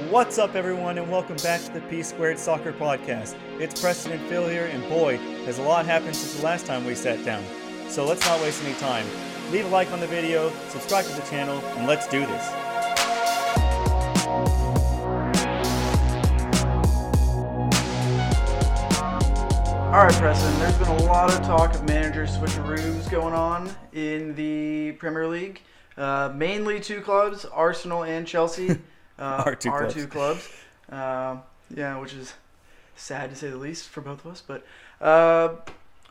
What's up, everyone, and welcome back to the PSquared Soccer Podcast. It's Preston and Phil here, and boy, has a lot happened since the last time we sat down. So let's not waste any time. Leave a like on the video, subscribe to the channel, and let's do this. Alright, Preston, there's been a lot of talk of manager switcheroos going on in the Premier League. Mainly two clubs, Arsenal and Chelsea. Our two clubs. Which is sad to say the least for both of us. But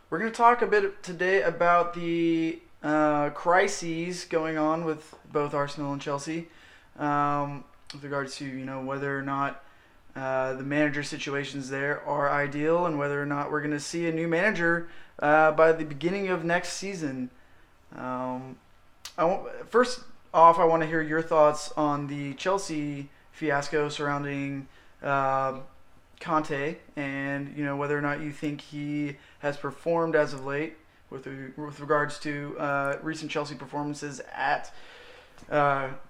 we're going to talk a bit today about the crises going on with both Arsenal and Chelsea with regards to whether or not the manager situations there are ideal and whether or not we're going to see a new manager by the beginning of next season. First off, I want to hear your thoughts on the Chelsea fiasco surrounding Conte and whether or not you think he has performed as of late with regards to recent Chelsea performances at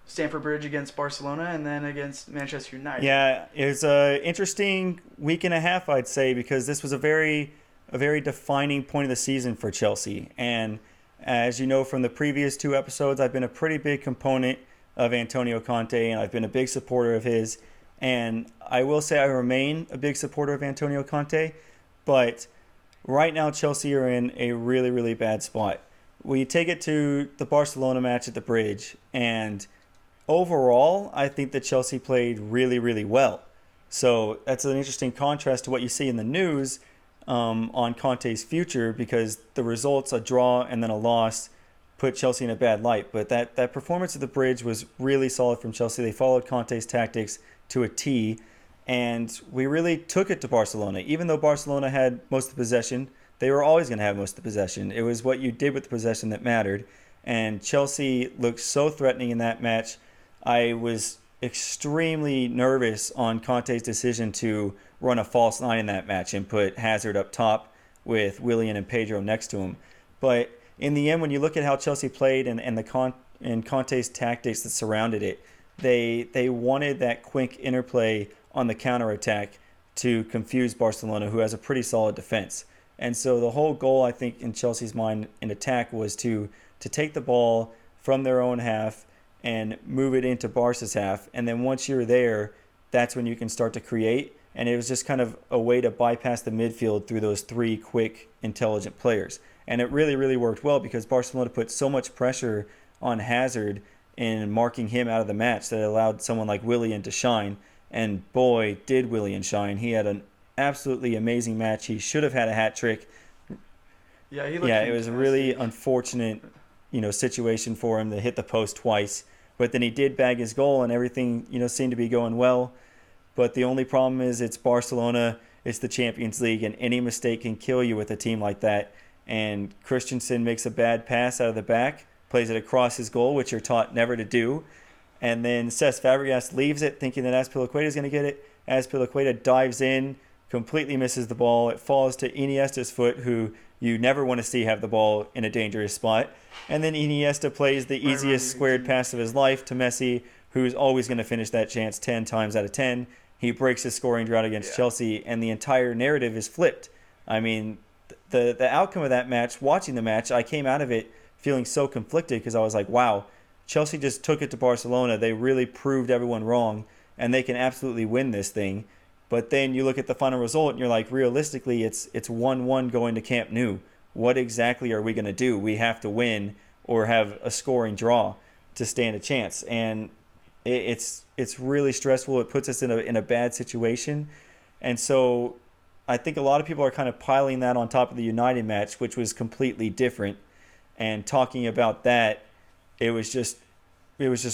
Stamford Bridge against Barcelona and then against Manchester United. Yeah, it was an interesting week and a half, I'd say, because this was a very defining point of the season for Chelsea. And as you know from the previous two episodes, I've been a pretty big component of Antonio Conte, and I've been a big supporter of his. And I will say I remain a big supporter of Antonio Conte, but right now Chelsea are in a really, really bad spot. We take it to the Barcelona match at the Bridge, and overall, I think that Chelsea played really, really well. So that's an interesting contrast to what you see in the news on Conte's future, because the results, a draw and then a loss, put Chelsea in a bad light. But that performance at the Bridge was really solid from Chelsea. They followed Conte's tactics to a T, and we really took it to Barcelona. Even though Barcelona had most of the possession, they were always going to have most of the possession. It was what you did with the possession that mattered. And Chelsea looked so threatening in that match. I was extremely nervous on Conte's decision to run a false nine in that match and put Hazard up top with Willian and Pedro next to him. But in the end, when you look at how Chelsea played and Conte's tactics that surrounded it, they wanted that quick interplay on the counterattack to confuse Barcelona, who has a pretty solid defense. And so the whole goal, I think, in Chelsea's mind in attack was to take the ball from their own half and move it into Barca's half. And then once you're there, that's when you can start to create. And it was just kind of a way to bypass the midfield through those three quick, intelligent players. And it really, really worked well because Barcelona put so much pressure on Hazard in marking him out of the match that it allowed someone like Willian to shine. And boy, did Willian shine. He had an absolutely amazing match. He should have had a hat trick. Yeah, it was a really unfortunate, situation for him to hit the post twice. But then he did bag his goal, and everything, seemed to be going well. But the only problem is it's Barcelona, it's the Champions League, and any mistake can kill you with a team like that. And Christensen makes a bad pass out of the back, plays it across his goal, which you're taught never to do. And then Cesc Fabregas leaves it, thinking that Azpilicueta is going to get it. Azpilicueta dives in, completely misses the ball. It falls to Iniesta's foot, who you never want to see have the ball in a dangerous spot. And then Iniesta plays the easiest squared pass of his life to Messi, who's always going to finish that chance 10 times out of 10. He breaks his scoring drought against Chelsea, and the entire narrative is flipped. I mean, the outcome of that match, watching the match, I came out of it feeling so conflicted because I was like, wow, Chelsea just took it to Barcelona. They really proved everyone wrong, and they can absolutely win this thing. But then you look at the final result, and you're like, realistically, it's 1-1 going to Camp Nou. What exactly are we going to do? We have to win or have a scoring draw to stand a chance. And it's really stressful. It puts us in a bad situation. And so I think a lot of people are kind of piling that on top of the United match, which was completely different. And talking about that, it was just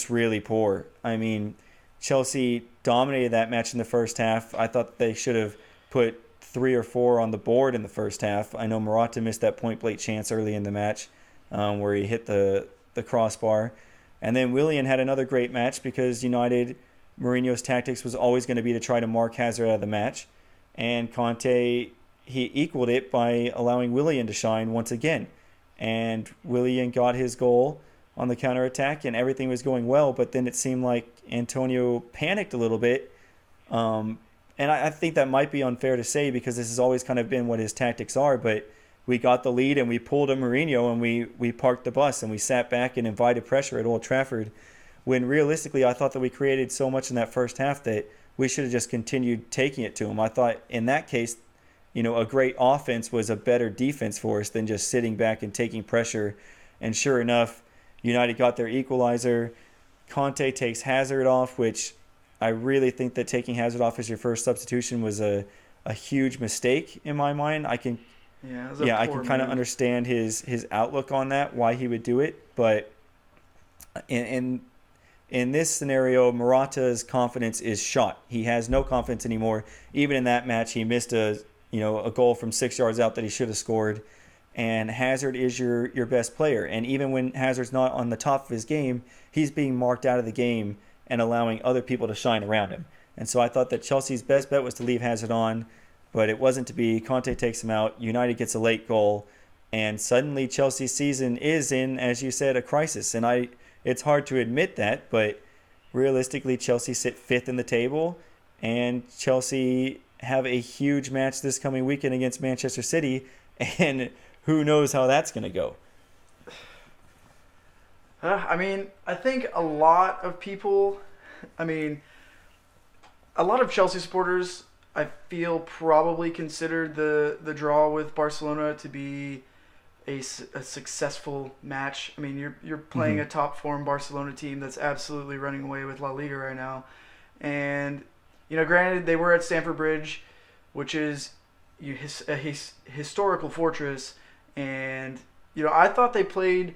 really poor. I mean, Chelsea dominated that match in the first half. I thought they should have put 3 or 4 on the board in the first half. I know Morata missed that point-blank chance early in the match where he hit the crossbar. And then Willian had another great match because United, Mourinho's tactics was always going to be to try to mark Hazard out of the match. And Conte, he equaled it by allowing Willian to shine once again. And Willian got his goal on the counterattack, and everything was going well. But then it seemed like Antonio panicked a little bit And I think that might be unfair to say because this has always kind of been what his tactics are, but we got the lead and we pulled a Mourinho and we parked the bus and we sat back and invited pressure at Old Trafford when realistically I thought that we created so much in that first half that we should have just continued taking it to him. I thought in that case, a great offense was a better defense for us than just sitting back and taking pressure. And sure enough, United got their equalizer. Conte takes Hazard off, which I really think that taking Hazard off as your first substitution was a huge mistake in my mind. I can kind of understand his outlook on that, why he would do it. But in this scenario, Morata's confidence is shot. He has no confidence anymore. Even in that match, he missed a goal from 6 yards out that he should have scored. And Hazard is your best player. And even when Hazard's not on the top of his game, he's being marked out of the game and allowing other people to shine around him. And so I thought that Chelsea's best bet was to leave Hazard on, but it wasn't to be. Conte takes him out. United gets a late goal. And suddenly Chelsea's season is in, as you said, a crisis. And it's hard to admit that, but realistically, Chelsea sit fifth in the table. And Chelsea have a huge match this coming weekend against Manchester City. And who knows how that's going to go. I think a lot of Chelsea supporters, I feel, probably considered the draw with Barcelona to be a successful match. I mean, you're playing a top form Barcelona team that's absolutely running away with La Liga right now. And, granted, they were at Stamford Bridge, which is a historical fortress. And, I thought they played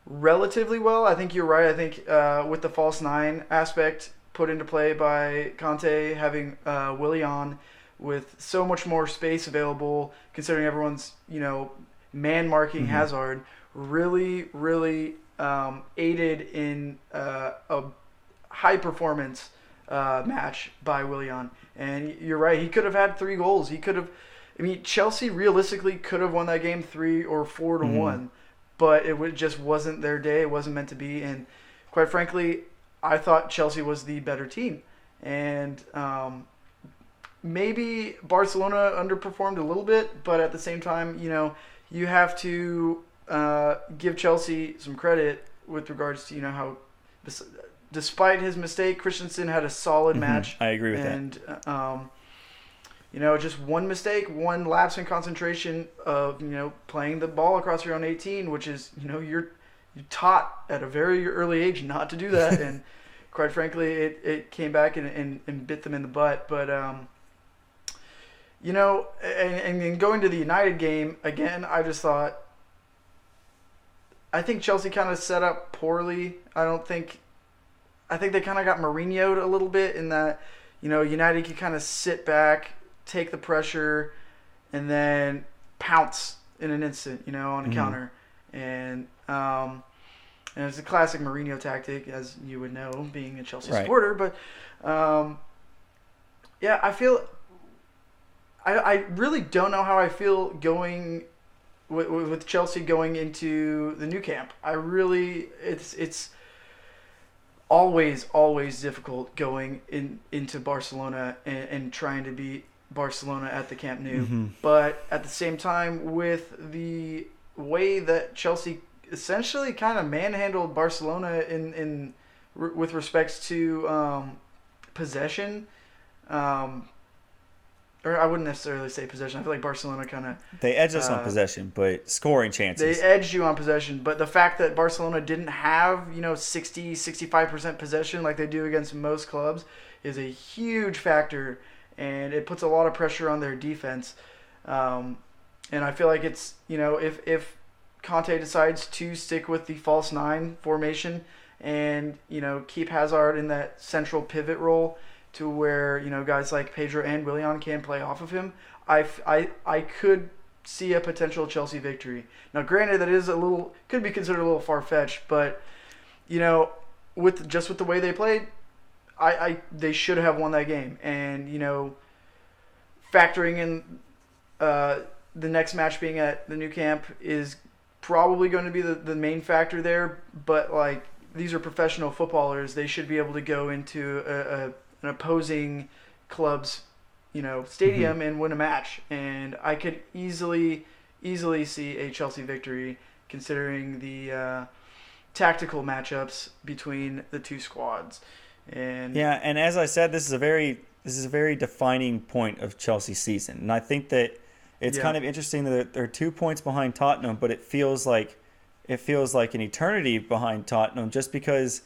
relatively well. I think you're right. I think with the false nine aspect put into play by Conte, having Willian with so much more space available, considering everyone's, man marking Hazard, really, really aided in a high performance match by Willian. And you're right. He could have had 3 goals. Chelsea realistically could have won that game 3 or 4-1, but it just wasn't their day. It wasn't meant to be. And quite frankly, I thought Chelsea was the better team. And maybe Barcelona underperformed a little bit, but at the same time, you have to give Chelsea some credit with regards to, how despite his mistake, Christensen had a solid match. I agree with that. And, just one mistake, one lapse in concentration of, playing the ball across your own 18, which is, you're taught at a very early age not to do that. And quite frankly, it came back and bit them in the butt. But, and going to the United game, again, I think Chelsea kind of set up poorly. I think they kind of got Mourinho'd a little bit in that, United could kind of sit back, take the pressure, and then pounce in an instant, on a counter. And it's a classic Mourinho tactic, as you would know, being a Chelsea supporter. But, I feel... I really don't know how I feel going with Chelsea going into the new camp. It's always difficult going into Barcelona and trying to beat Barcelona at the Camp Nou. But at the same time, with the way that Chelsea essentially kind of manhandled Barcelona in with respects to possession, or I wouldn't necessarily say possession. I feel like Barcelona kind of... They edged us on possession, but scoring chances. They edged you on possession. But the fact that Barcelona didn't have, 60, 65% possession like they do against most clubs is a huge factor. And it puts a lot of pressure on their defense. And I feel like it's, if Conte decides to stick with the false 9 formation and, keep Hazard in that central pivot role, to where, guys like Pedro and Willian can play off of him, I could see a potential Chelsea victory. Now, granted, that is could be considered a little far-fetched, but, with the way they played, they should have won that game. And, factoring in the next match being at the new camp is probably going to be the main factor there, but, these are professional footballers. They should be able to go into an opposing club's, stadium and win a match. And I could easily see a Chelsea victory considering the tactical matchups between the two squads. And and as I said, this is a very defining point of Chelsea's season, and I think that it's kind of interesting that they're 2 points behind Tottenham, but it feels like an eternity behind Tottenham just because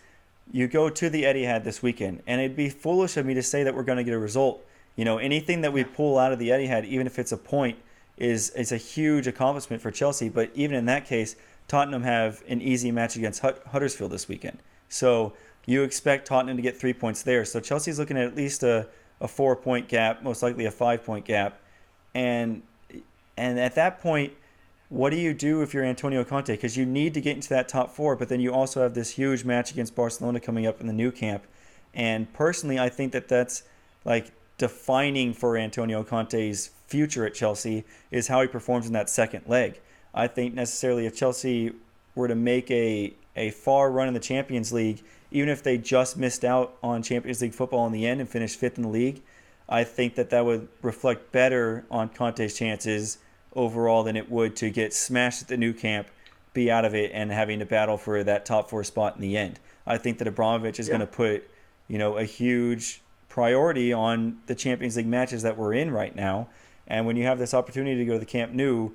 you go to the Etihad this weekend, and it'd be foolish of me to say that we're going to get a result. Anything that we pull out of the Etihad, even if it's a point, is a huge accomplishment for Chelsea. But even in that case, Tottenham have an easy match against Huddersfield this weekend. So you expect Tottenham to get 3 points there. So Chelsea's looking at least a 4-point gap, most likely a 5-point gap. And at that point, what do you do if you're Antonio Conte? Because you need to get into that top 4, but then you also have this huge match against Barcelona coming up in the new camp. And personally, I think that that's like defining for Antonio Conte's future at Chelsea is how he performs in that second leg. I think necessarily if Chelsea were to make a far run in the Champions League, even if they just missed out on Champions League football in the end and finished 5th in the league, I think that would reflect better on Conte's chances overall than it would to get smashed at the new camp, be out of it, and having to battle for that top 4 spot in the end. I think that Abramovich is going to put, a huge priority on the Champions League matches that we're in right now. And when you have this opportunity to go to the Camp Nou,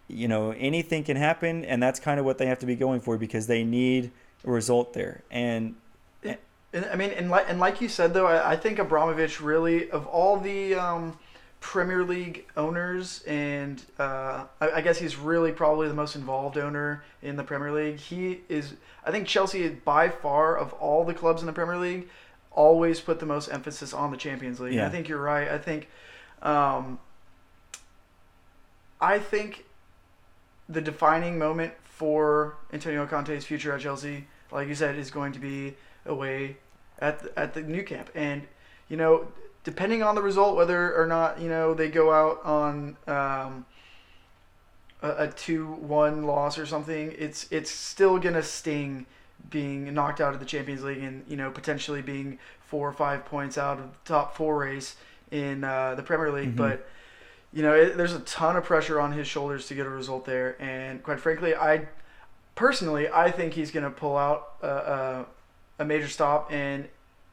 anything can happen, and that's kind of what they have to be going for because they need a result there. And like you said, though, I think Abramovich really, of all the Premier League owners, and I guess he's really probably the most involved owner in the Premier League. I think Chelsea is by far, of all the clubs in the Premier League, always put the most emphasis on the Champions League. Yeah. And I think you're right. I think the defining moment for Antonio Conte's future at Chelsea, like you said, is going to be away at the new camp. And, depending on the result, whether or not, they go out on a 2-1 loss or something, it's still going to sting being knocked out of the Champions League and, potentially being 4 or 5 points out of the top 4 race in the Premier League. Mm-hmm. But, there's a ton of pressure on his shoulders to get a result there. And quite frankly, I think he's going to pull out a major stop, and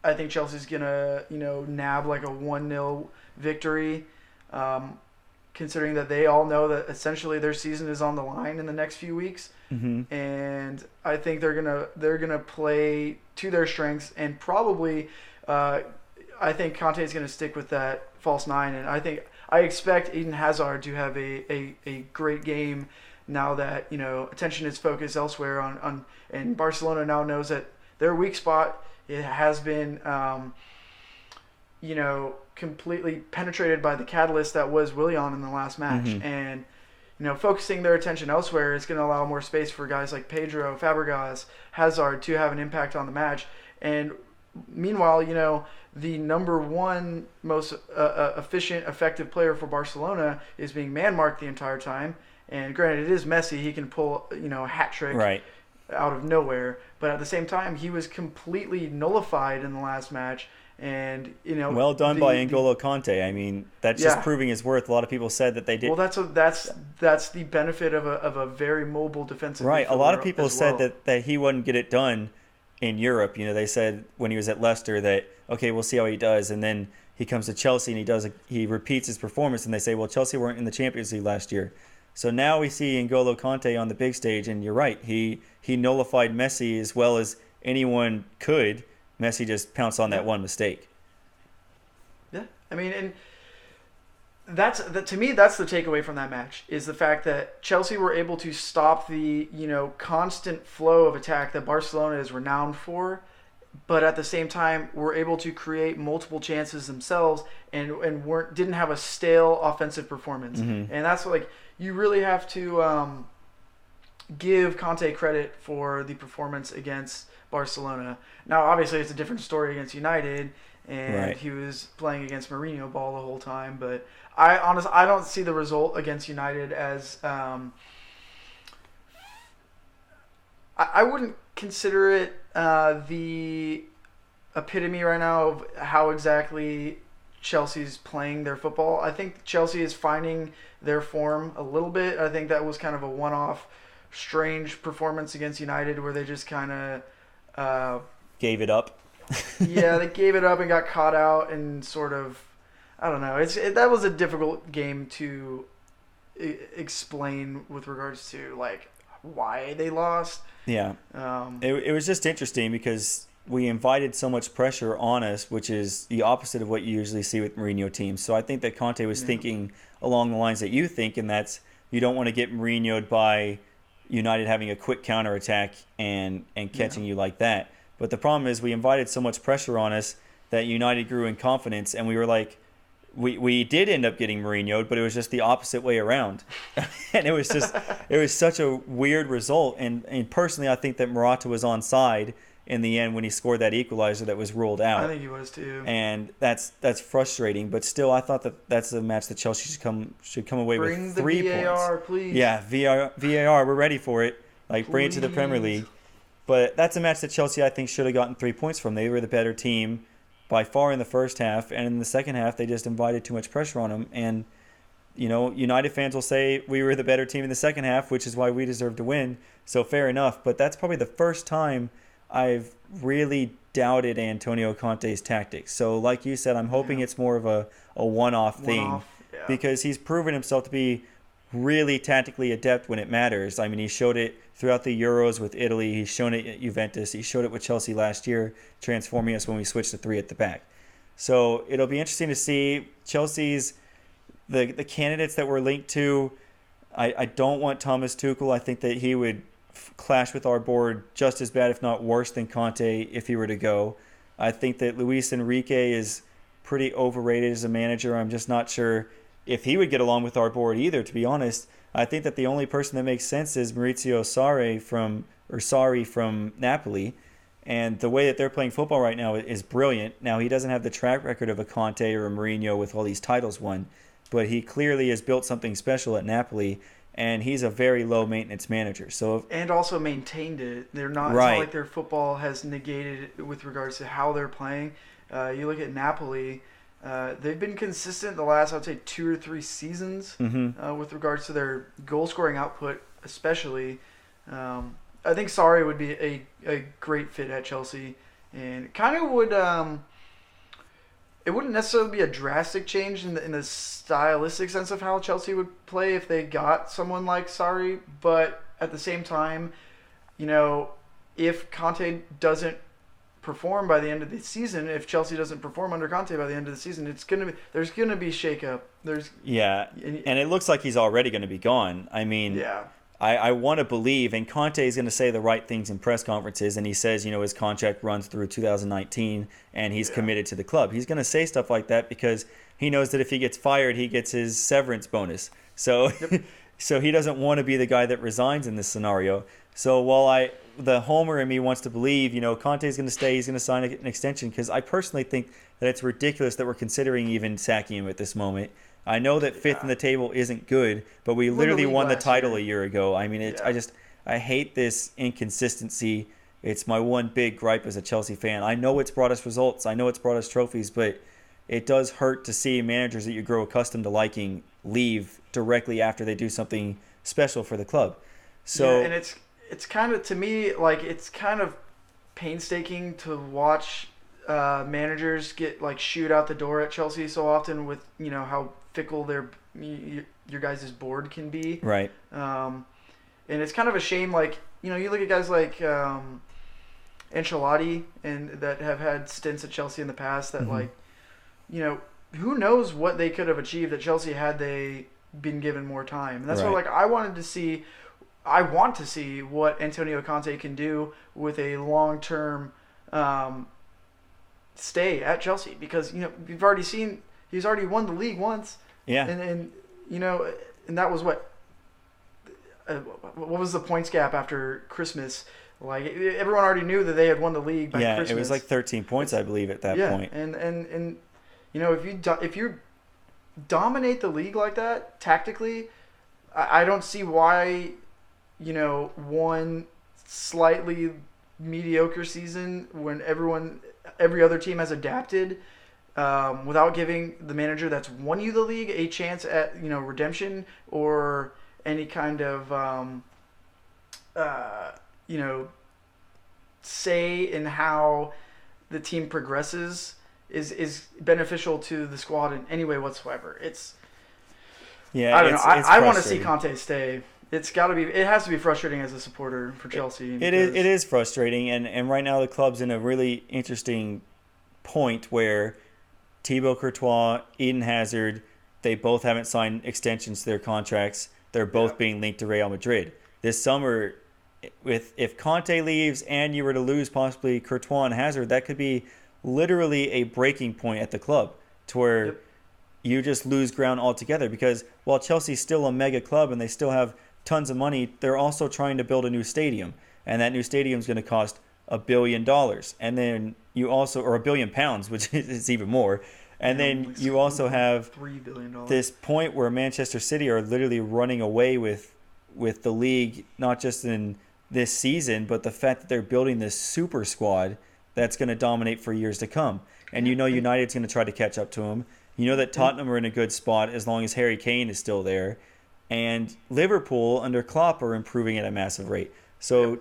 I think Chelsea's going to, nab like a 1-0 victory, considering that they all know that essentially their season is on the line in the next few weeks. Mm-hmm. And I think they're gonna play to their strengths, and probably I think Conte is going to stick with that false 9, and I expect Eden Hazard to have a great game now that attention is focused elsewhere on and Barcelona now knows that their weak spot, it has been completely penetrated by the catalyst that was Willian in the last match. Mm-hmm. And focusing their attention elsewhere is going to allow more space for guys like Pedro, Fabregas, Hazard to have an impact on the match. And meanwhile, the number 1 most efficient, effective player for Barcelona is being man-marked the entire time. And granted, it is Messi. He can pull, a hat trick out of nowhere. But at the same time, he was completely nullified in the last match. And, well done by N'Golo Conte. I mean, that's just proving his worth. A lot of people said that they did. Well, that's the benefit of a very mobile defensive. Right. A lot of people said that he wouldn't get it done in Europe. They said when he was at Leicester that, okay, we'll see how he does. And then he comes to Chelsea and he repeats his performance. And they say, well, Chelsea weren't in the Champions League last year. So now we see N'Golo Conte on the big stage. And you're right. He nullified Messi as well as anyone could. Messi just pounced on that one mistake. Yeah. I mean, and to me, that's the takeaway from that match, is the fact that Chelsea were able to stop the, constant flow of attack that Barcelona is renowned for, but at the same time were able to create multiple chances themselves and didn't have a stale offensive performance. Mm-hmm. And that's you really have to give Conte credit for the performance against Barcelona. Now, obviously, it's a different story against United, and he was playing against Mourinho ball the whole time. But I don't see the result against United as I wouldn't consider it the epitome right now of how exactly Chelsea's playing their football. I think Chelsea is finding their form a little bit. I think that was kind of a one-off, strange performance against United where they just kind of gave it up. Yeah, they gave it up and got caught out and sort of, I don't know. That was a difficult game to explain with regards to like why they lost. Yeah, it was just interesting because we invited so much pressure on us, which is the opposite of what you usually see with Mourinho teams. So I think that Conte was thinking along the lines that you think, and that's you don't want to get Mourinho'd by United having a quick counterattack and catching you like that. But the problem is we invited so much pressure on us that United grew in confidence, and we were like, we did end up getting Mourinho'd, but it was just the opposite way around. And it was such a weird result. And personally, I think that Morata was onside in the end when he scored that equalizer that was ruled out. I think he was too. And that's frustrating. But still, I thought that's a match that Chelsea should come away with 3 Bring the VAR, points. please. Yeah, VAR, we're ready for it. Like, bring it to the Premier League. But that's a match that Chelsea, I think, should have gotten 3 points from. They were the better team by far in the first half, and in the second half, they just invited too much pressure on them. And, you know, United fans will say we were the better team in the second half, which is why we deserve to win. So fair enough. But that's probably the first time I've really doubted Antonio Conte's tactics. So like you said, I'm hoping it's more of a one-off thing because he's proven himself to be really tactically adept when it matters. I mean, he showed it throughout the Euros with Italy. He's shown it at Juventus. He showed it with Chelsea last year, transforming us when we switched to 3 at the back. So it'll be interesting to see Chelsea's the candidates that we're linked to. I don't want Thomas Tuchel. I think that he would clash with our board just as bad, if not worse, than Conte if he were to go. I think that Luis Enrique is pretty overrated as a manager. I'm just not sure if he would get along with our board either, to be honest. I think that the only person that makes sense is Maurizio Sarri from Napoli. And the way that they're playing football right now is brilliant. Now, he doesn't have the track record of a Conte or a Mourinho with all these titles won, but he clearly has built something special at Napoli, and he's a very low-maintenance manager. And also maintained it. They're not, right. It's not like their football has negated it with regards to how they're playing. You look at Napoli. They've been consistent the last, I would say, 2 or 3 seasons with regards to their goal-scoring output, especially. I think Sarri would be a great fit at Chelsea, and kind of would. It wouldn't necessarily be a drastic change in the stylistic sense of how Chelsea would play if they got someone like Sarri, but at the same time, you know, if Conte doesn't perform by the end of the season, if Chelsea doesn't perform under Conte by the end of the season, there's gonna be shakeup. And it looks like he's already going to be gone. I mean, I want to believe, and Conte is going to say the right things in press conferences, and he says, you know, his contract runs through 2019, and he's committed to the club. He's going to say stuff like that because he knows that if he gets fired, he gets his severance bonus. So he doesn't want to be the guy that resigns in this scenario. So while the homer in me wants to believe, you know, Conte is going to stay, he's going to sign an extension, because I personally think that it's ridiculous that we're considering even sacking him at this moment. I know that 5th in the table isn't good, but we literally won the title a year ago. I mean, I hate this inconsistency. It's my one big gripe as a Chelsea fan. I know it's brought us results. I know it's brought us trophies, but it does hurt to see managers that you grow accustomed to liking leave directly after they do something special for the club. So, and it's kind of, to me, like, it's kind of painstaking to watch managers get like shoot out the door at Chelsea so often with, you know, how fickle your guys' board can be. Right. And it's kind of a shame, like, you know, you look at guys like Ancelotti and that have had stints at Chelsea in the past that like, you know, who knows what they could have achieved at Chelsea had they been given more time. And that's why, like, I want to see what Antonio Conte can do with a long-term stay at Chelsea, because, you know, we've already seen he's already won the league once. Yeah. And you know, and that was what was the points gap after Christmas? Like, everyone already knew that they had won the league by Christmas. Yeah, it was like 13 points, I believe, at that point. And you know, if you dominate the league like that tactically, I don't see why, you know, one slightly mediocre season when every other team has adapted without giving the manager that's won you the league a chance at redemption or any kind of say in how the team progresses is beneficial to the squad in any way whatsoever. I don't know. I want to see Conte stay. It has to be frustrating as a supporter for Chelsea. It is frustrating, and right now the club's in a really interesting point where Thibaut Courtois, Eden Hazard, they both haven't signed extensions to their contracts. They're both being linked to Real Madrid. This summer, if Conte leaves and you were to lose possibly Courtois and Hazard, that could be literally a breaking point at the club to where you just lose ground altogether. Because while Chelsea's still a mega club and they still have tons of money, they're also trying to build a new stadium, and that new stadium is going to cost $1 billion, and then you also, or £1 billion, which is even more, and then you also have $3 billion. This point where Manchester City are literally running away with the league, not just in this season, but the fact that they're building this super squad that's going to dominate for years to come. And United's going to try to catch up to them. You know that Tottenham are in a good spot as long as Harry Kane is still there. And Liverpool under Klopp are improving at a massive rate. So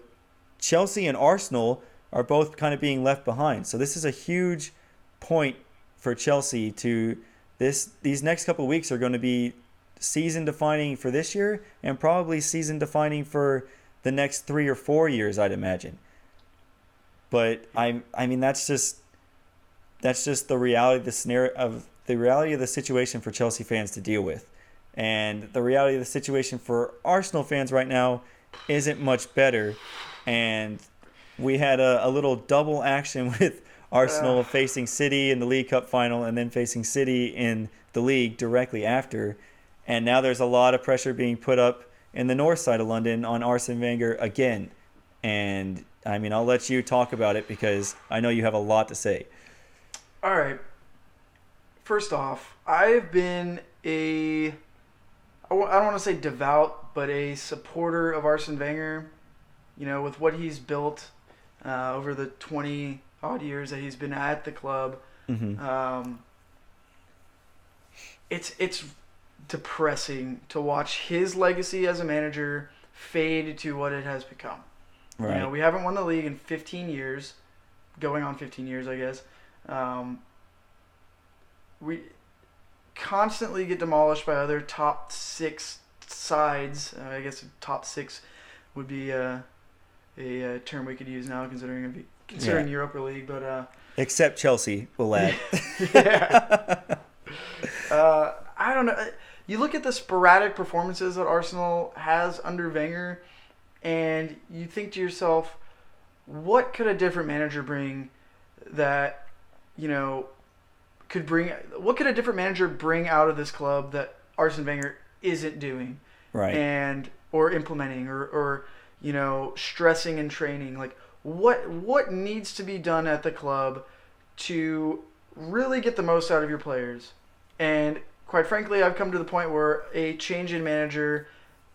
Chelsea and Arsenal are both kind of being left behind. So this is a huge point for Chelsea to these next couple of weeks are going to be season defining for this year and probably season defining for the next 3 or 4 years, I'd imagine. But I mean that's just the reality of the scenario of the reality of the situation for Chelsea fans to deal with. And the reality of the situation for Arsenal fans right now isn't much better. And we had a little double action with Arsenal facing City in the League Cup final and then facing City in the league directly after. And now there's a lot of pressure being put up in the north side of London on Arsene Wenger again. And, I mean, I'll let you talk about it because I know you have a lot to say. All right. First off, I've been I don't want to say devout, but a supporter of Arsene Wenger, with what he's built over the 20-odd years that he's been at the club. Mm-hmm. It's depressing to watch his legacy as a manager fade to what it has become. Right. We haven't won the league in 15 years, going on 15 years, I guess. We constantly get demolished by other top 6 sides. I guess top 6 would be a term we could use now, considering Europa League. But except Chelsea, we'll add. I don't know. You look at the sporadic performances that Arsenal has under Wenger, and you think to yourself, what could a different manager bring that, what could a different manager bring out of this club that Arsene Wenger isn't doing, right? Or implementing, or stressing and training. Like what needs to be done at the club to really get the most out of your players? And quite frankly, I've come to the point where a change in manager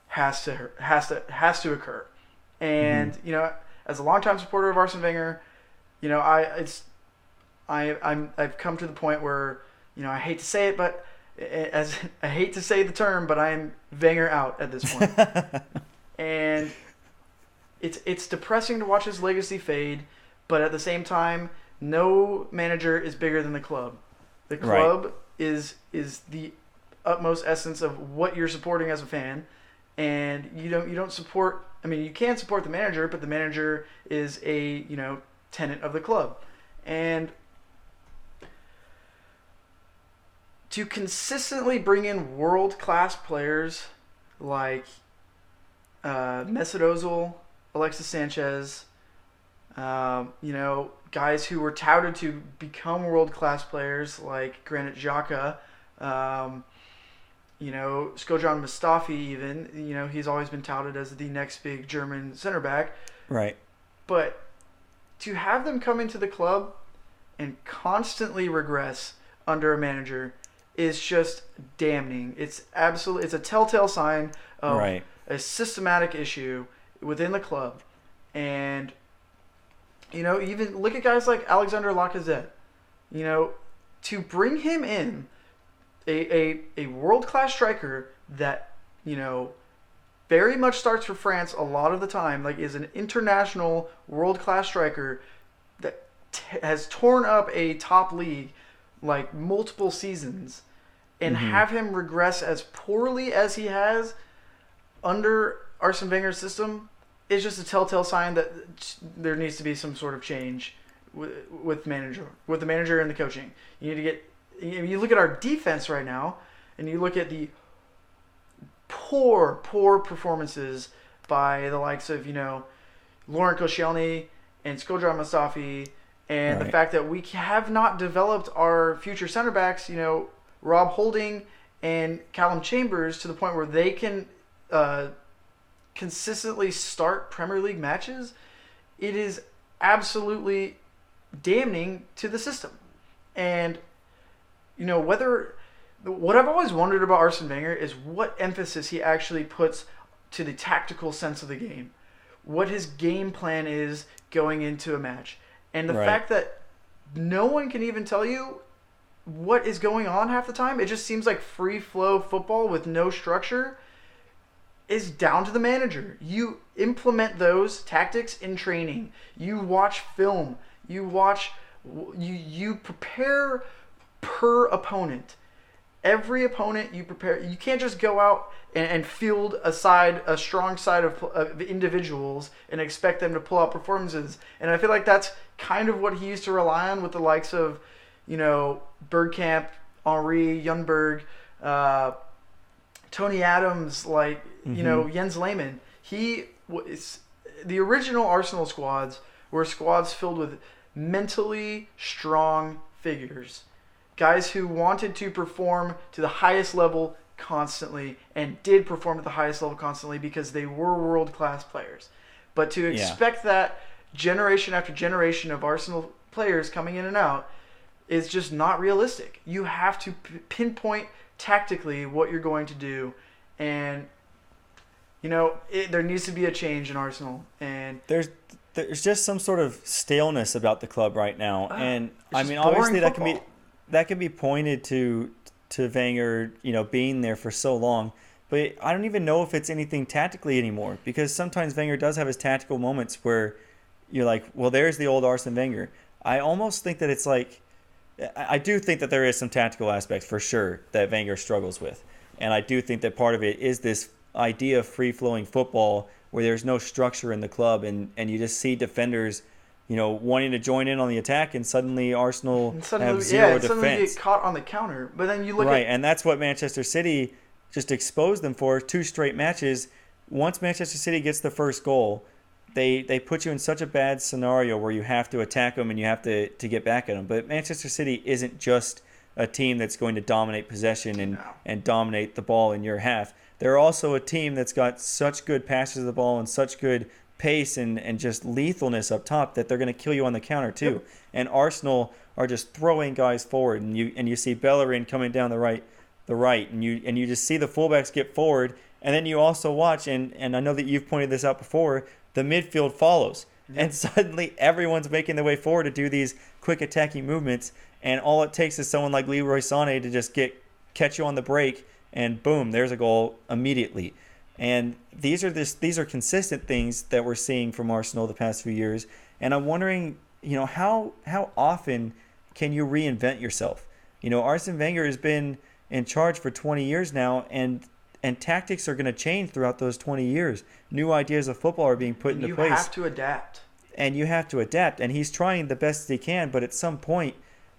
has to occur. And as a longtime supporter of Arsene Wenger, I've come to the point where I hate to say it, but I hate to say the term, but I'm Wenger out at this point. And it's depressing to watch his legacy fade, but at the same time, no manager is bigger than the club. The club is the utmost essence of what you're supporting as a fan, and you don't support. I mean, you can support the manager, but the manager is a tenant of the club, and to consistently bring in world-class players like Mesut Ozil, Alexis Sanchez, guys who were touted to become world-class players like Granit Xhaka, Shkodran Mustafi even, he's always been touted as the next big German center back. Right. But to have them come into the club and constantly regress under a manager is just damning. It's a telltale sign of a systematic issue within the club. And even look at guys like Alexander Lacazette. to bring him in, a world-class striker that, very much starts for France a lot of the time, like is an international world-class striker that has torn up a top league like multiple seasons, and have him regress as poorly as he has under Arsene Wenger's system is just a telltale sign that there needs to be some sort of change with the manager and the coaching. You need to get. You look at our defense right now, and you look at the poor performances by the likes of Laurent Koscielny and Shkodran Mustafi, and the fact that we have not developed our future center backs, Rob Holding and Callum Chambers, to the point where they can consistently start Premier League matches. It is absolutely damning to the system. And what I've always wondered about Arsene Wenger is what emphasis he actually puts to the tactical sense of the game, what his game plan is going into a match. And the fact that no one can even tell you what is going on half the time, it just seems like free flow football with no structure, is down to the manager. You implement those tactics in training. You watch film. You prepare per opponent. Every opponent you prepare. You can't just go out and field a strong side of individuals and expect them to pull out performances. And I feel like that's kind of what he used to rely on with the likes of, Bergkamp, Henry, Ljungberg, Tony Adams, Jens Lehmann. The original Arsenal squads were squads filled with mentally strong figures. Guys who wanted to perform to the highest level constantly and did perform at the highest level constantly because they were world-class players. But to expect that generation after generation of Arsenal players coming in and out is just not realistic. You have to pinpoint tactically what you're going to do. And, there needs to be a change in Arsenal. And there's just some sort of staleness about the club right now. And, obviously that can be pointed to Wenger, being there for so long. But I don't even know if it's anything tactically anymore, because sometimes Wenger does have his tactical moments where you're like, well, there's the old Arsene Wenger. I almost think that it's like, I do think that there is some tactical aspects for sure that Wenger struggles with. And I do think that part of it is this idea of free-flowing football where there's no structure in the club, and you just see defenders wanting to join in on the attack, and suddenly Arsenal have zero defense. Suddenly get caught on the counter. But then you look and that's what Manchester City just exposed them for 2 straight matches. Once Manchester City gets the first goal, they put you in such a bad scenario where you have to attack them and you have to get back at them. But Manchester City isn't just a team that's going to dominate possession and dominate the ball in your half. They're also a team that's got such good passes of the ball and such good pace and just lethalness up top that they're going to kill you on the counter too. Yep. And Arsenal are just throwing guys forward, and you see Bellerin coming down the right, and you just see the fullbacks get forward, and then you also watch, and I know that you've pointed this out before, the midfield follows. Yep. And suddenly everyone's making their way forward to do these quick attacking movements, and all it takes is someone like Leroy Sané to just catch you on the break, and boom, there's a goal immediately. And these are consistent things that we're seeing from Arsenal the past few years. And I'm wondering, how often can you reinvent yourself? Arsene Wenger has been in charge for 20 years now, and tactics are going to change throughout those 20 years. New ideas of football are being put into place. You have to adapt. And you have to adapt. And he's trying the best he can, but at some point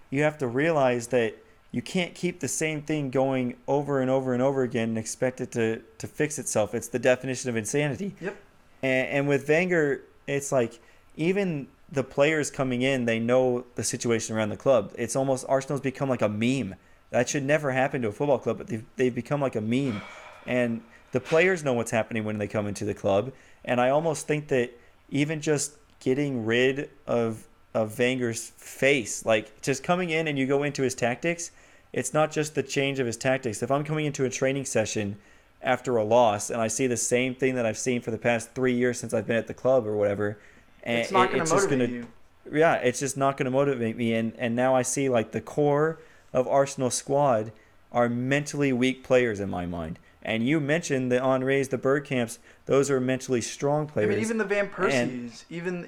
you have to realize that you can't keep the same thing going over and over and over again and expect it to fix itself. It's the definition of insanity. Yep. And with Wenger, it's like even the players coming in, they know the situation around the club. It's almost Arsenal's become like a meme. That should never happen to a football club, but they've become like a meme. And the players know what's happening when they come into the club. And I almost think that even just getting rid of Wenger's face, like just coming in and you go into his tactics, it's not just the change of his tactics. If I'm coming into a training session after a loss and I see the same thing that I've seen for the past 3 years since I've been at the club or whatever, and it's not going to motivate you. Yeah, it's just not going to motivate me. And now I see like the core of Arsenal's squad are mentally weak players in my mind. And you mentioned the Henrys, the Bergkamps; those are mentally strong players. I mean, even the Van Persies, even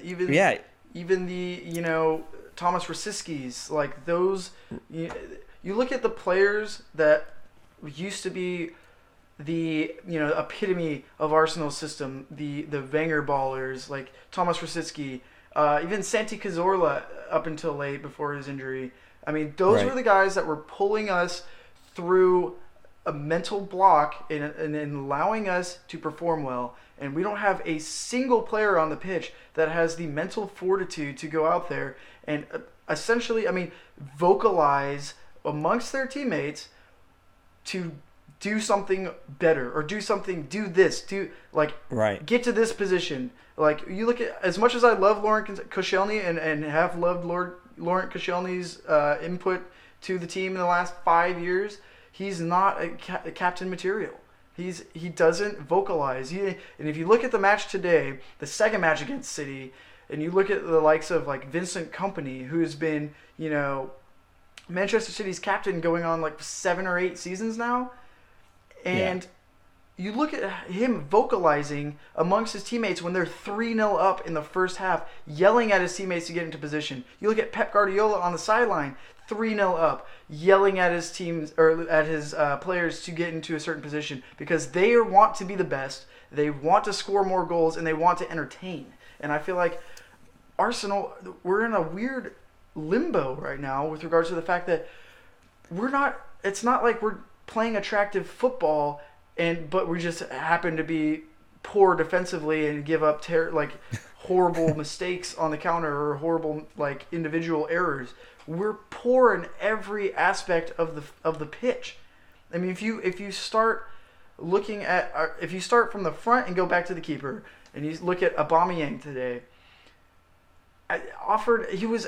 the Thomas Rosickis, like those. You look at the players that used to be the epitome of Arsenal's system, the Wenger ballers like Thomas Rosicky, even Santi Cazorla up until late before his injury. I mean, those were the guys that were pulling us through a mental block and allowing us to perform well. And we don't have a single player on the pitch that has the mental fortitude to go out there and essentially, vocalize amongst their teammates to do something better or do this, get to this position. Like, you look at, as much as I love Laurent Koscielny and have loved Laurent Koscielny's input to the team in the last 5 years, he's not a captain material. He doesn't vocalize. And if you look at the match today, the second match against City, and you look at the likes of like Vincent Kompany, who's been, Manchester City's captain going on like 7 or 8 seasons now, and you look at him vocalizing amongst his teammates when they're 3-0 up in the first half, yelling at his teammates to get into position. You look at Pep Guardiola on the sideline, 3-0 up, yelling at his teams or at his players to get into a certain position because they want to be the best, they want to score more goals, and they want to entertain. And I feel like Arsenal, we're in a weird limbo right now with regards to the fact that it's not like we're playing attractive football but we just happen to be poor defensively and give up horrible mistakes on the counter or horrible individual errors. We're poor in every aspect of the pitch. I mean, if you start looking at if you start from the front and go back to the keeper and you look at Aubameyang today, he was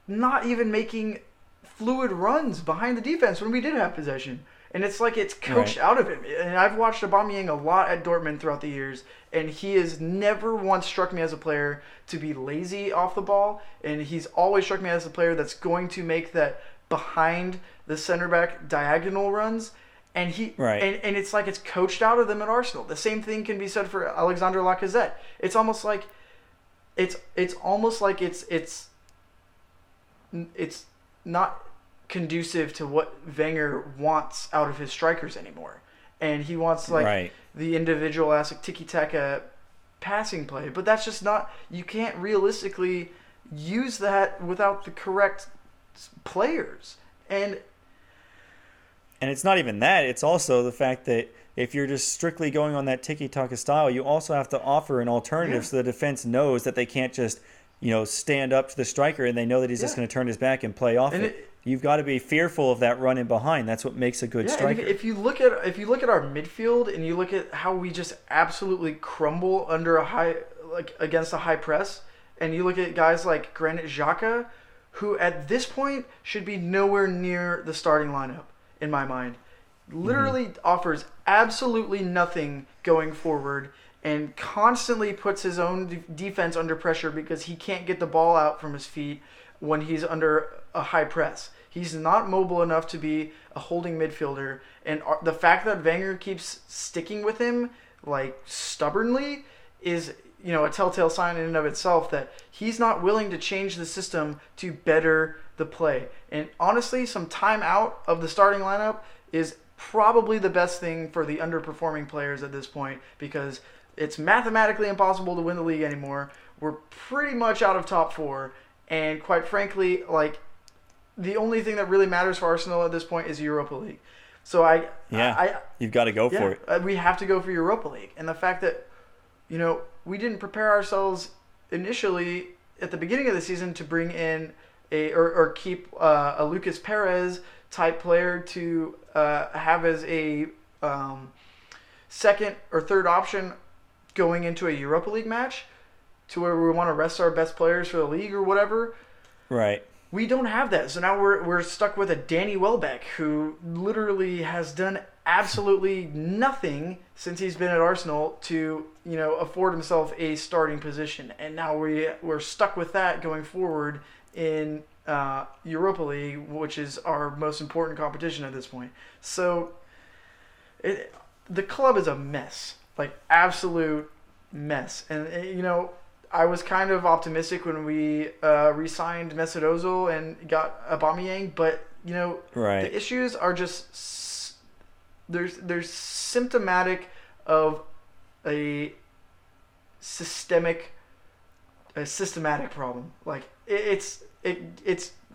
not even making fluid runs behind the defense when we did have possession. And it's like it's coached out of him. And I've watched Aubameyang a lot at Dortmund throughout the years, and he has never once struck me as a player to be lazy off the ball, and he's always struck me as a player that's going to make that behind the center back diagonal runs. And and it's like it's coached out of them at Arsenal. The same thing can be said for Alexander Lacazette. It's almost like it's not conducive to what Wenger wants out of his strikers anymore. And he wants the individualistic tiki-taka passing play. But that's just not, you can't realistically use that without the correct players. And it's not even that. It's also the fact that if you're just strictly going on that tiki-taka style, you also have to offer an alternative so the defense knows that they can't just, stand up to the striker and they know that he's just going to turn his back and play off it. You've got to be fearful of that run in behind. That's what makes a good striker. If you look at our midfield and you look at how we just absolutely crumble under against a high press, and you look at guys like Granit Xhaka, who at this point should be nowhere near the starting lineup in my mind, literally offers absolutely nothing going forward and constantly puts his own defense under pressure because he can't get the ball out from his feet when he's under a high press. He's not mobile enough to be a holding midfielder, and the fact that Wenger keeps sticking with him stubbornly is a telltale sign in and of itself that he's not willing to change the system to better the play. And honestly, some time out of the starting lineup is probably the best thing for the underperforming players at this point because it's mathematically impossible to win the league anymore. We're pretty much out of top 4. And quite frankly, the only thing that really matters for Arsenal at this point is Europa League. So you've got to go for it. We have to go for Europa League. And the fact that, we didn't prepare ourselves initially at the beginning of the season to bring in or keep a Lucas Perez type player to have as a second or third option going into a Europa League match, to where we want to rest our best players for the league or whatever. Right. We don't have that. So now we're stuck with a Danny Welbeck who literally has done absolutely nothing since he's been at Arsenal to, afford himself a starting position. And now we're stuck with that going forward in Europa League, which is our most important competition at this point. So the club is a mess, like absolute mess. And I was kind of optimistic when we re-signed Mesut Ozil and got Aubameyang, but the issues are just they're symptomatic of a systematic problem. Like it's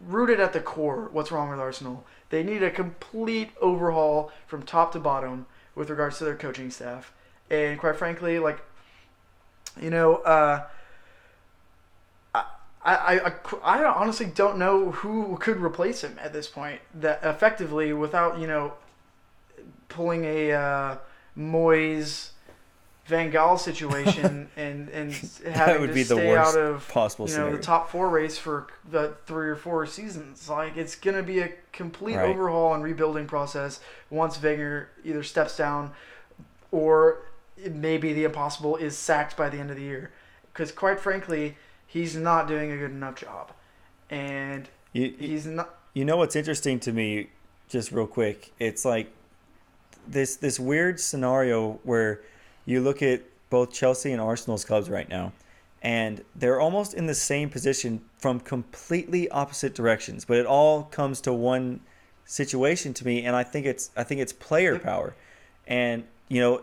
rooted at the core. What's wrong with Arsenal? They need a complete overhaul from top to bottom with regards to their coaching staff, and quite frankly, like I honestly don't know who could replace him at this point that effectively without pulling a Moyes Van Gaal situation and having to stay out of the top 4 race for the 3 or 4 seasons. Like it's gonna be a complete overhaul and rebuilding process once Wenger either steps down or maybe the impossible is sacked by the end of the year. Because quite frankly, he's not doing a good enough job, and he's not. What's interesting to me, just real quick, it's like this weird scenario where you look at both Chelsea and Arsenal's clubs right now, and they're almost in the same position from completely opposite directions, but it all comes to one situation to me, and I think it's player power. And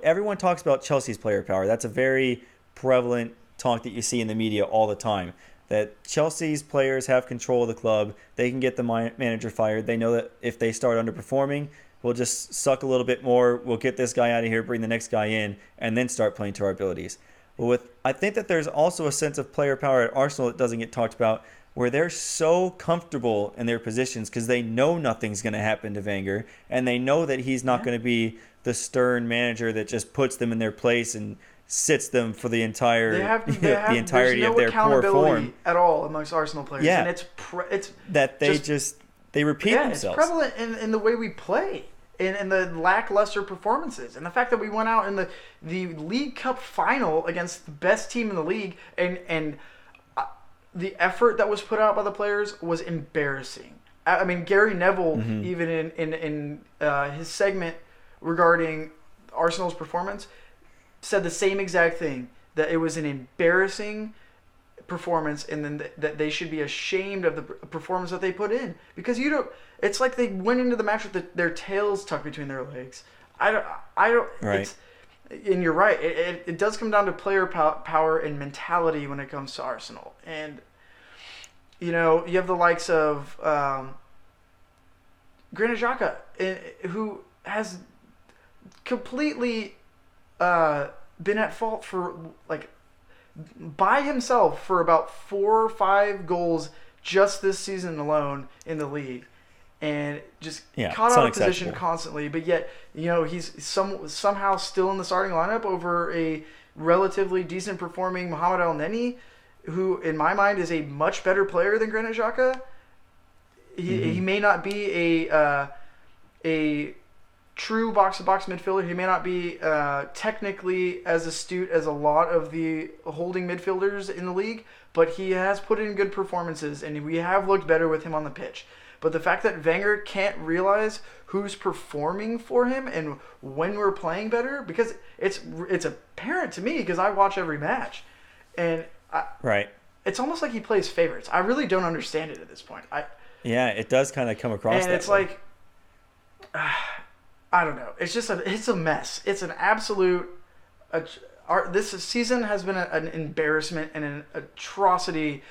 everyone talks about Chelsea's player power. That's a very prevalent talk that you see in the media all the time, that Chelsea's players have control of the club. They can get the manager fired. They know that if they start underperforming, we'll just suck a little bit more. We'll get this guy out of here, bring the next guy in, and then start playing to our abilities. But I think that there's also a sense of player power at Arsenal that doesn't get talked about, where they're so comfortable in their positions because they know nothing's going to happen to Wenger, and they know that he's not going to be the stern manager that just puts them in their place and sits them for the entire the entirety of their poor form at all amongst Arsenal players. Yeah, and it's that they repeat themselves. It's prevalent in the way we play and the lackluster performances, and the fact that we went out in the League Cup final against the best team in the league, and the effort that was put out by the players was embarrassing. I mean, Gary Neville, even in his segment regarding Arsenal's performance, said the same exact thing, that it was an embarrassing performance and then that they should be ashamed of the performance that they put in, because it's like they went into the match with their tails tucked between their legs. I don't right. And you're right, it does come down to player power and mentality when it comes to Arsenal. And you have the likes of Granit Xhaka, who has completely been at fault for by himself for about 4 or 5 goals just this season alone in the league, and just caught out of position constantly. But yet, he's somehow still in the starting lineup over a relatively decent performing Mohamed El Neni, who in my mind is a much better player than Granit Xhaka. He may not be a true box-to-box midfielder. He may not be technically as astute as a lot of the holding midfielders in the league, but he has put in good performances, and we have looked better with him on the pitch. But the fact that Wenger can't realize who's performing for him and when we're playing better, because it's apparent to me because I watch every match, and it's almost like he plays favorites. I really don't understand it at this point. It does kind of come across. And it's way. Like. I don't know. It's just it's a mess. It's an absolute. This season has been an embarrassment and an atrocity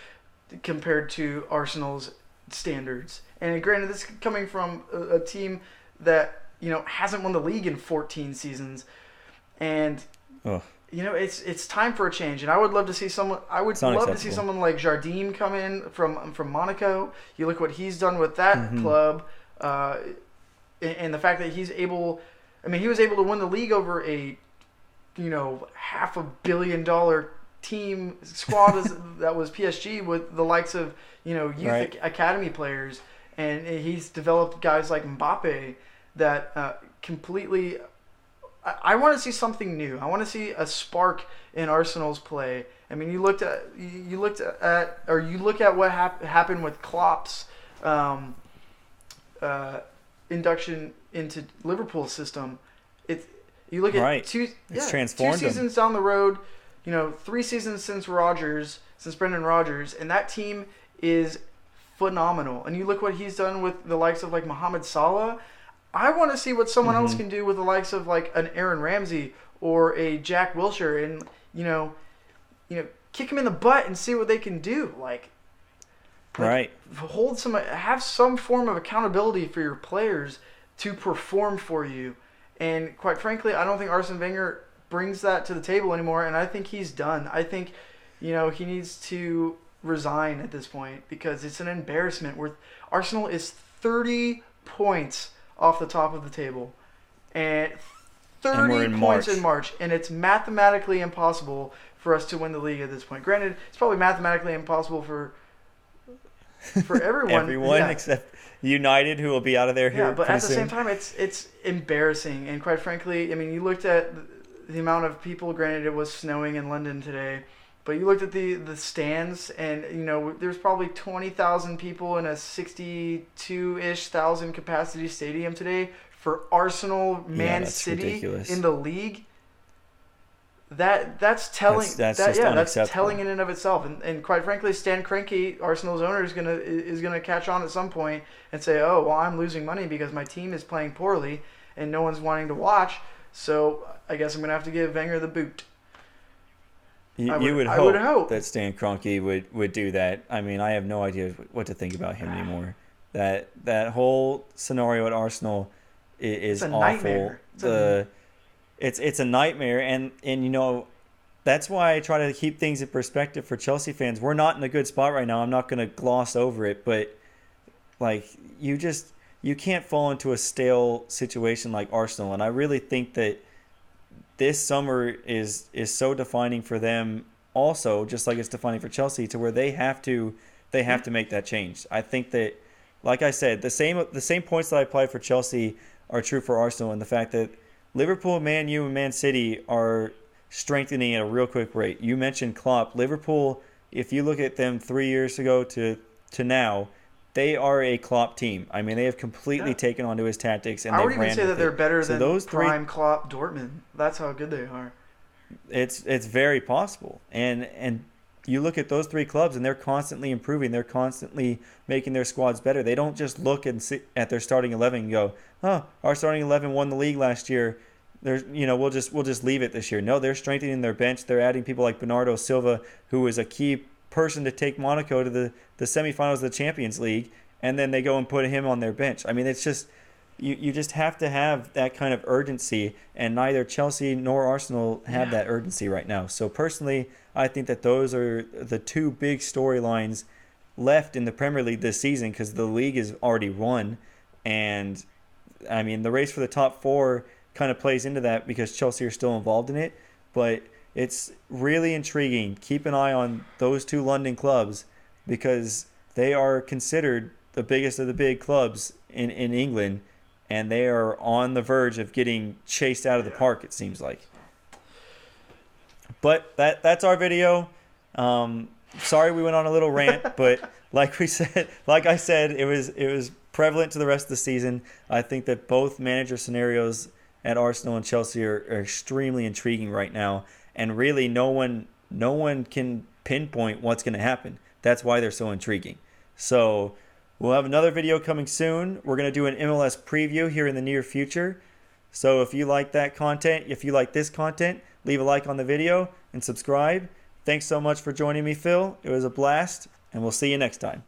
compared to Arsenal's standards. And granted, this is coming from a team that hasn't won the league in 14 seasons, and it's time for a change. And I would love to see someone. I would love to see someone like Jardim come in from Monaco. You look what he's done with that club. And the fact that he was able to win the league over a, $500 million team squad that was PSG with the likes of, youth academy players. And he's developed guys like Mbappe that completely. I want to see something new. I want to see a spark in Arsenal's play. I mean, you look at what happened with Klopp's um, induction into Liverpool's system. You look at transformed 2 seasons down the road, 3 seasons since Brendan Rodgers, and that team is phenomenal. And you look what he's done with the likes of like Mohamed Salah. I want to see what someone else can do with the likes of like an Aaron Ramsey or a Jack Wilshere, and kick him in the butt and see what they can do. Right. Have some form of accountability for your players to perform for you. And quite frankly, I don't think Arsene Wenger brings that to the table anymore, and I think he's done. I think, he needs to resign at this point because it's an embarrassment. Arsenal is 30 points off the top of the table, and 30 points in March, and it's mathematically impossible for us to win the league at this point. Granted, it's probably mathematically impossible for everyone. Except United, who will be out of there here. Yeah, but at the same time, it's embarrassing. And quite frankly, I mean, you looked at the amount of people. Granted, it was snowing in London today, but you looked at the stands, and there's probably 20,000 people in a 62-ish thousand capacity stadium today for Arsenal, Man City ridiculous. In the league. That's telling. That's telling in and of itself. And quite frankly, Stan Kroenke, Arsenal's owner, is gonna catch on at some point and say, "Oh, well, I'm losing money because my team is playing poorly and no one's wanting to watch. So I guess I'm gonna have to give Wenger the boot." You would hope that Stan Kroenke would do that. I mean, I have no idea what to think about him anymore. That whole scenario at Arsenal is awful. Nightmare. It's a nightmare, and that's why I try to keep things in perspective for Chelsea fans. We're not in a good spot right now. I'm not going to gloss over it, but you can't fall into a stale situation like Arsenal, and I really think that this summer is so defining for them also, just like it's defining for Chelsea, to where they have to make that change. I think that, like I said, the same points that I applied for Chelsea are true for Arsenal, and the fact that Liverpool, Man U, and Man City are strengthening at a real quick rate. You mentioned Klopp. Liverpool, if you look at them 3 years ago to now, they are a Klopp team. I mean, they have completely taken onto his tactics, and I would even say that they're better than those prime Klopp Dortmund. That's how good they are. It's very possible, and you look at those three clubs, and they're constantly improving. They're constantly making their squads better. They don't just look and see at their starting 11 and go, our starting 11 won the league last year. We'll just leave it this year. No, they're strengthening their bench. They're adding people like Bernardo Silva, who is a key person to take Monaco to the semifinals of the Champions League, and then they go and put him on their bench. I mean, it's just you just have to have that kind of urgency, and neither Chelsea nor Arsenal have that urgency right now. So personally, I think that those are the two big storylines left in the Premier League this season, because the league is already won, and I mean, the race for the top four kind of plays into that because Chelsea are still involved in it, but it's really intriguing. Keep an eye on those two London clubs because they are considered the biggest of the big clubs in England, and they are on the verge of getting chased out of the park, it seems like. But that's our video. Sorry we went on a little rant, but like I said, it was prevalent to the rest of the season. I think that both manager scenarios at Arsenal and Chelsea are extremely intriguing right now, and really no one can pinpoint what's going to happen. That's why they're so intriguing. So we'll have another video coming soon. We're going to do an MLS preview here in the near future. So if you like that content, if you like this content, leave a like on the video and subscribe. Thanks so much for joining me, Phil. It was a blast, and we'll see you next time.